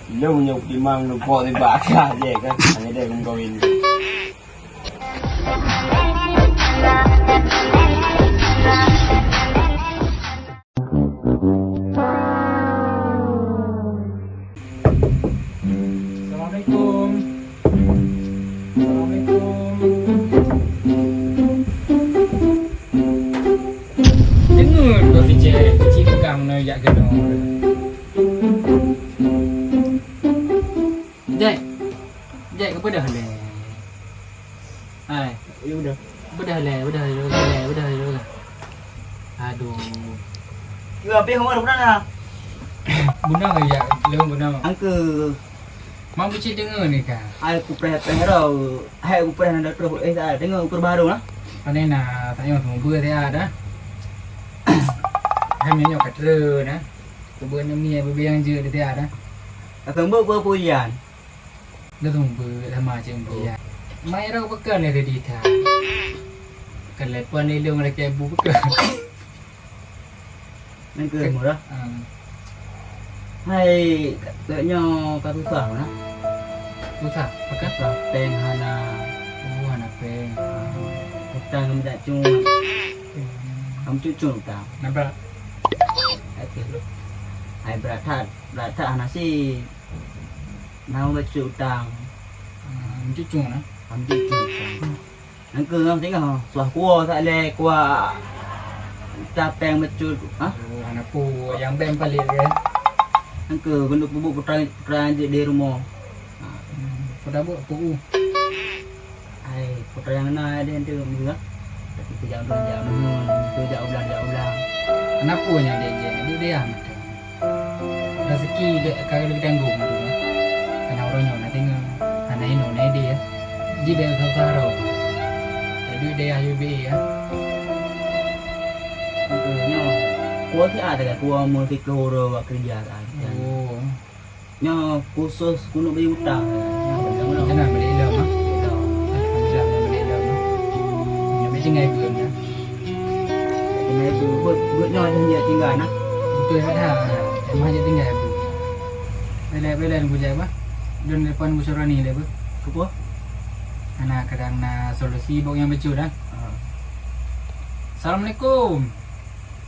Lu nyuk di mang lu po di baka aja kan. Hanya dia gawin. Assalamualaikum. Assalamualaikum. Dengar kau Fici pegang nak jak gedung. Jek kepada le. Hai, Ya udah. bedah le. Aduh. Kira apa yang kamu ada Bunda kau jak leung bunda. Angka Mau Fici dengar ni kan. aku pernah rau. Aku pernah ada terus dengar ukur baru lah. Anh em là tại mà thùng bưa thế à đó. Em nhớ nhỏ cả trơ đó. Cái bữa nó mía bữa bia ăn dưa thế à đó. Aku berpujian. Nó thùng bưa làm mà chừng bia. Mai đâu có cần này thì đi thà. Cần lại quan đi lương là cái bố có cần. Nên cười một đó. À, Hay đợi nhau các thứ sở đó. bố thà, có cắt Và tên Hana. bố là về. Một trang ngâm đại chung. Không chịu chuột tao. Nằm ra. Hay kiểu lúc. Hay berat Hana sih. Nào mà chịu tao. Chút chuồng đó. Không chịu chuột tao. Nên cười không tính không? Xóa cua tại lệ qua. Chạp tèng mà chịu. Hả? Anak pu yang bem paling ke. Angka genduk bubuk putra di rumah. Pada buat pu. Ai putra yang mana dia tu juga. Tapi tu jauh ulang. Anak pu yang dia dia amat. Rezeki kalau dia tanggung tu. Karena orangnya nak tengok anak ini nak dia. Jadi dia tahu. Jadi dia ayu be ya. Angka kuah si ada kan kuah multi keloro kerja kan. Oh. Nya khusus kuno beli utang. Jangan beli lem ah. Alhamdulillah beli lem. Yang penting ngai bươn ya. Ini tu buat nyo dia tinggal nak. Betul ada. Em aja tinggal bu. Bela bu jai bah. Dan depan bu Surani le bu. Kuah? Anak kadang na solusi bau yang becu dah. Assalamualaikum.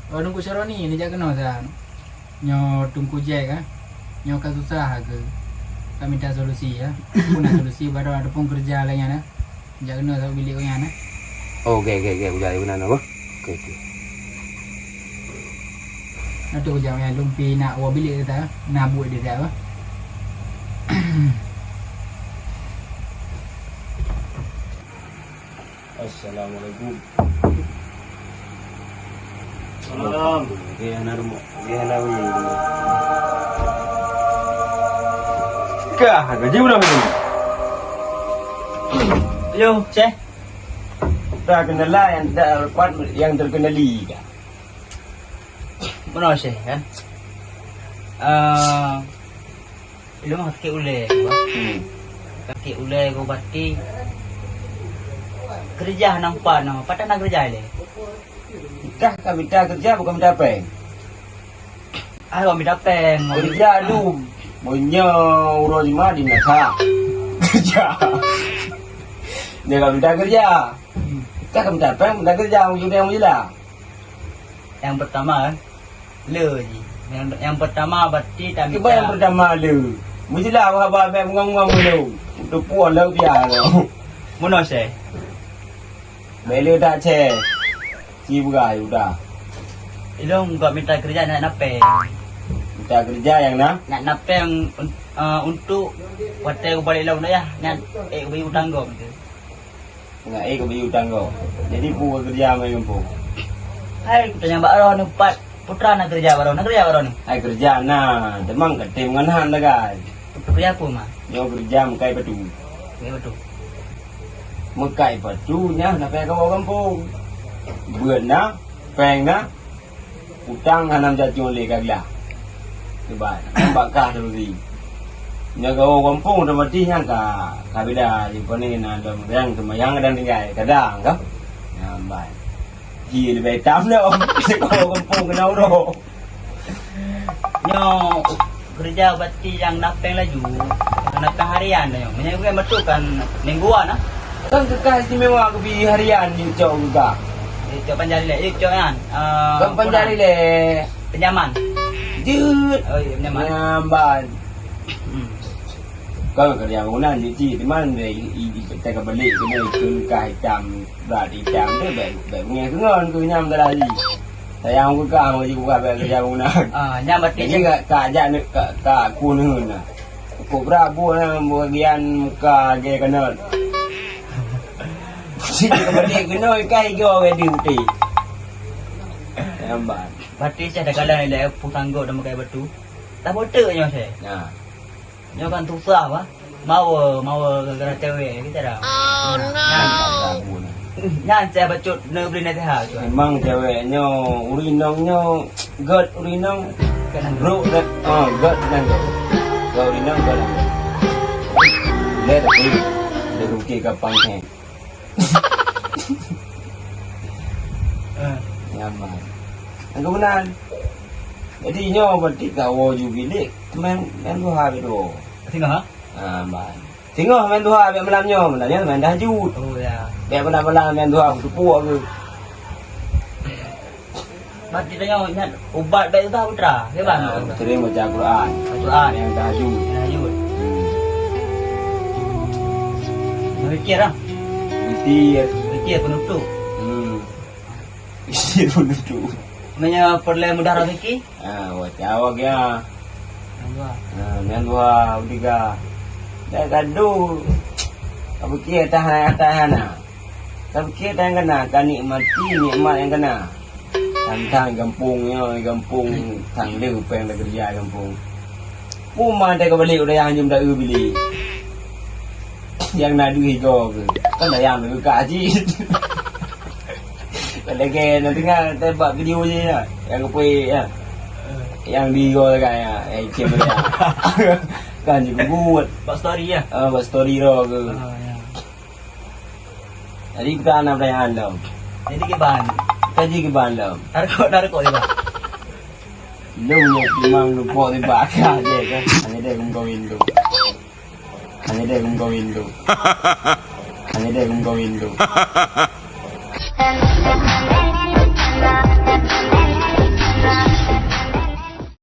Oh tunggu Surani ni jak kenal dah. Nyo tunggu jai kan. Nyo kan susah ke. Kami minta solusi ya. Puna solusi baru ada pun kerja lain ya. Jak kenal sama bilik kau yang na. Okey, udah benar apa? Okey. Nó tụi giàu nhà luôn pi nạ qua bilik ta na bụi để ra Assalamualaikum. Salam. Dia narumo. Kah, gaji berapa ni? Yo, cek. Tak kenal yang terkenali kah? Benar sih kan. Itu mah kaki ule gua. Kaki ule gua berarti kerja nampak nama patah nak kerja le. Kah minta kerja bukan minta apa? Kau minta peng. Kerja tu punya urus lima di nak kerja. Dia kalau minta kerja. Kah minta apa? Minta kerja yang lah. Yang pertama kan le je. Yang pertama berarti tak Cuba yang pertama lu. Mestilah abang mengang-mengang lu. Tu puan lu biar lu. Mana saya? Bela tak cek. Si bukai udah. Itu enggak minta kerja nak napeng. Minta kerja yang nak. Nak napeng untuk hotel aku balik laut ya. Nak beli hutang kau gitu. Enggak kau beli hutang kau. Jadi pu kerja main pu. Hai, kita nyambat roh ni empat putra nak kerja baru ni. Ai kerja nah, demang ketim nganahan dah guys. Kerja aku mah. Yo kerja mekai padu. Ya betul. Mekai padunya nak pergi kau kampung. Buat na, peng na. Utang hanam jatuh le kagla. Sebab bakar terus. Nya kau kampung dah mati hang ka beda di poni na dom yang semayang dan tinggal kadang kau. Nambai. Ji lebih tam dah. Kau kampung kenal roh. Nyo kerja berarti yang napeng laju. Napeng harian dah yang. Menyang bukan betul kan mingguan ah. Kan kekal istimewa aku pergi harian di Cok juga. Itu panjari le. Itu kan. Kan panjari le. Penyaman. Jut. Oh iya penyaman. Nyamban. Kan kerja bangunan di mana deh kita ke balik kena ke hitam berat hitam tu baik punya kengon ke nyam dah lagi. Sayang aku kah mau juga kerja bangunan. Nyam berarti Jadi kak ajak kak kunun lah. Kau berabu lah bagian muka dia kena. Jadi ke balik kena kai kau wedi putih. Nyamban. berarti saya dah kalah le pusanggo dah makai batu. Tak botak nyo saya. Nah. Nyo kan susah apa? Mau gara-gara cewek kita dah. Berabu lah. Nyan saya bacut ne beli nanti ha tu. Memang ceweknya urinongnya god urinong bro dah god nang god urinong god le tapi dia rugi kapang he nyaman ang kemudian jadi nyo berarti kau juga dik teman tu habis tu Tengok ha? man tengok main tu habis malamnya main dah jut Oh ya. biar malam main tu habis tu puak ke Berarti tengok nyan ubat baik tu tahu tra. Ke bang? sering baca Quran Al-Quran yang tahajud Ayun. Fikir lah. Betul. Fikir penutup. Isi pun itu. Namanya perle mudah rezeki. Wajawak ya. Yang dua, tiga. Dah gaduh. Apa kira tahan lah. Tapi kira tahan kena. Kan nikmat yang kena. Tantang gampungnya, gampung tang dia pengen kerja gampung. Puma ada kebalik udah yang jam dah beli. Yang nak duit go ke. Kan dah yang ke kaji. Lagi nanti kan tembak video je lah. Yang kepui ya. Yang di go kan ya. Kamera. Kan juga buat. Buat story ya. Buat story ro ke. Ya. Jadi kita nak perayaan dah. Jadi ke bang. Kaji ke bandam. Narko dia bang. Lu memang lupa di bakar je kan. Hanya dia kawin tu. Hanya dia kawin tu.